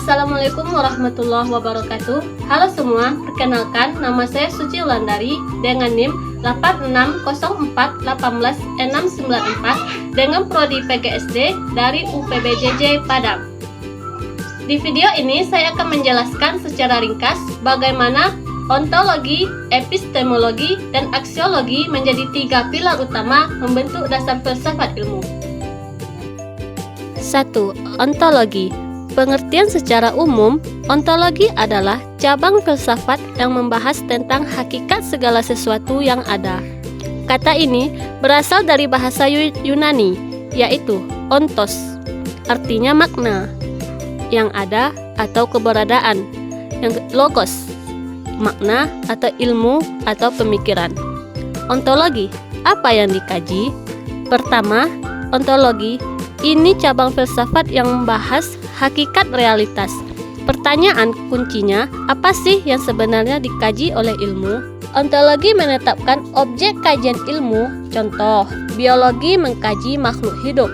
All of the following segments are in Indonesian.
Assalamualaikum warahmatullahi wabarakatuh. Halo semua, perkenalkan nama saya Suci Wulandari dengan NIM 8604181694 dengan prodi PGSD dari UPBJJ Padang. Di video ini saya akan menjelaskan secara ringkas bagaimana ontologi, epistemologi, dan aksiologi menjadi 3 pilar utama membentuk dasar filsafat ilmu. 1. Ontologi. Pengertian secara umum, ontologi adalah cabang filsafat yang membahas tentang hakikat segala sesuatu yang ada. Kata ini berasal dari bahasa Yunani, yaitu ontos, artinya makna, yang ada atau keberadaan, yang logos, makna atau ilmu atau pemikiran. Ontologi, apa yang dikaji? Pertama, ontologi ini cabang filsafat yang membahas hakikat realitas. Pertanyaan kuncinya, apa sih yang sebenarnya dikaji oleh ilmu? Ontologi menetapkan objek kajian ilmu. Contoh, biologi mengkaji makhluk hidup,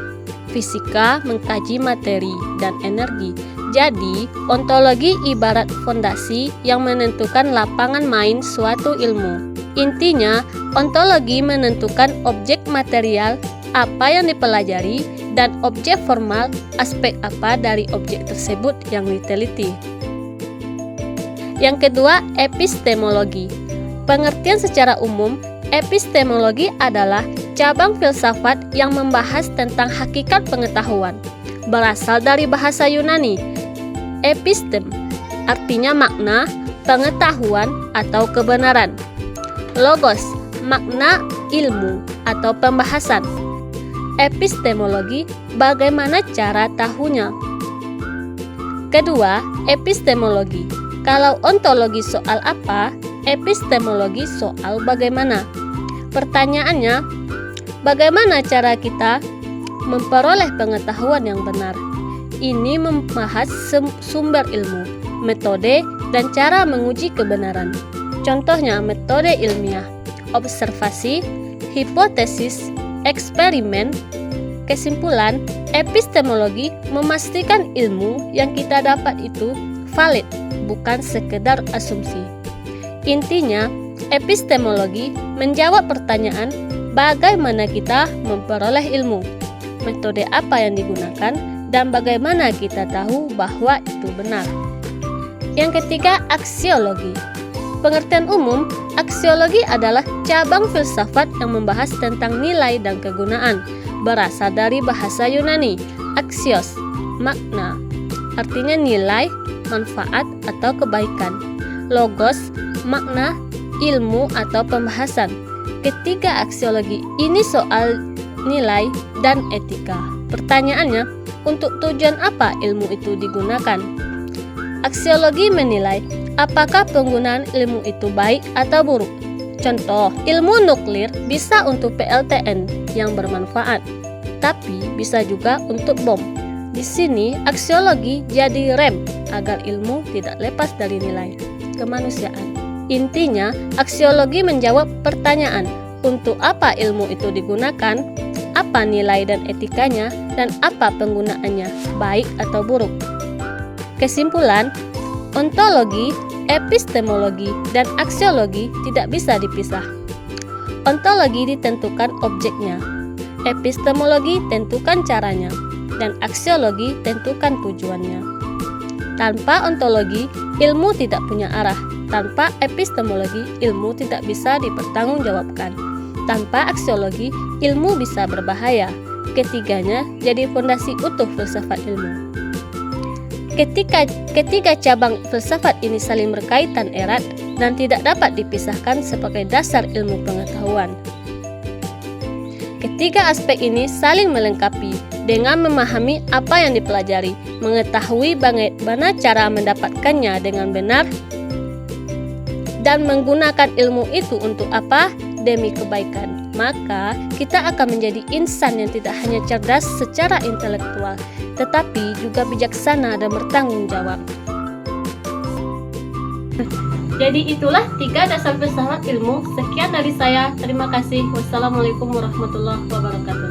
fisika mengkaji materi dan energi. Jadi, ontologi ibarat fondasi yang menentukan lapangan main suatu ilmu. Intinya, ontologi menentukan objek material, apa yang dipelajari, dan objek formal, aspek apa dari objek tersebut yang diteliti. Yang kedua, epistemologi. Pengertian secara umum, epistemologi adalah cabang filsafat yang membahas tentang hakikat pengetahuan. Berasal dari bahasa Yunani, epistem, artinya makna, pengetahuan, atau kebenaran. Logos, makna, ilmu, atau pembahasan. Epistemologi, bagaimana cara tahunya. Kedua, epistemologi. Kalau ontologi soal apa, epistemologi soal bagaimana. Pertanyaannya, bagaimana cara kita memperoleh pengetahuan yang benar? Ini membahas sumber ilmu, metode, dan cara menguji kebenaran. Contohnya metode ilmiah, observasi, hipotesis, eksperimen. Kesimpulan, epistemologi memastikan ilmu yang kita dapat itu valid, bukan sekedar asumsi. Intinya, epistemologi menjawab pertanyaan bagaimana kita memperoleh ilmu, metode apa yang digunakan, dan bagaimana kita tahu bahwa itu benar. Yang ketiga, aksiologi. Pengertian umum, aksiologi adalah cabang filsafat yang membahas tentang nilai dan kegunaan. Berasal dari bahasa Yunani, axios, makna, artinya nilai, manfaat, atau kebaikan. Logos, makna, ilmu, atau pembahasan. Ketiga, aksiologi ini soal nilai dan etika. Pertanyaannya, untuk tujuan apa ilmu itu digunakan? Aksiologi menilai apakah penggunaan ilmu itu baik atau buruk. Contoh, ilmu nuklir bisa untuk PLTN yang bermanfaat, tapi bisa juga untuk bom. Di sini, aksiologi jadi rem agar ilmu tidak lepas dari nilai kemanusiaan. Intinya, aksiologi menjawab pertanyaan, untuk apa ilmu itu digunakan, apa nilai dan etikanya, dan apa penggunaannya, baik atau buruk. Kesimpulan, ontologi, epistemologi, dan aksiologi tidak bisa dipisah. Ontologi ditentukan objeknya, epistemologi tentukan caranya, dan aksiologi tentukan tujuannya. Tanpa ontologi, ilmu tidak punya arah. Tanpa epistemologi, ilmu tidak bisa dipertanggungjawabkan. Tanpa aksiologi, ilmu bisa berbahaya. Ketiganya jadi fondasi utuh filsafat ilmu. Ketiga cabang filsafat ini saling berkaitan erat dan tidak dapat dipisahkan sebagai dasar ilmu pengetahuan. Ketiga aspek ini saling melengkapi dengan memahami apa yang dipelajari, mengetahui bagaimana cara mendapatkannya dengan benar, dan menggunakan ilmu itu untuk apa? Demi kebaikan. Maka kita akan menjadi insan yang tidak hanya cerdas secara intelektual, tetapi juga bijaksana dan bertanggung jawab. Jadi itulah 3 dasar filsafat ilmu. Sekian dari saya. Terima kasih. Wassalamualaikum warahmatullahi wabarakatuh.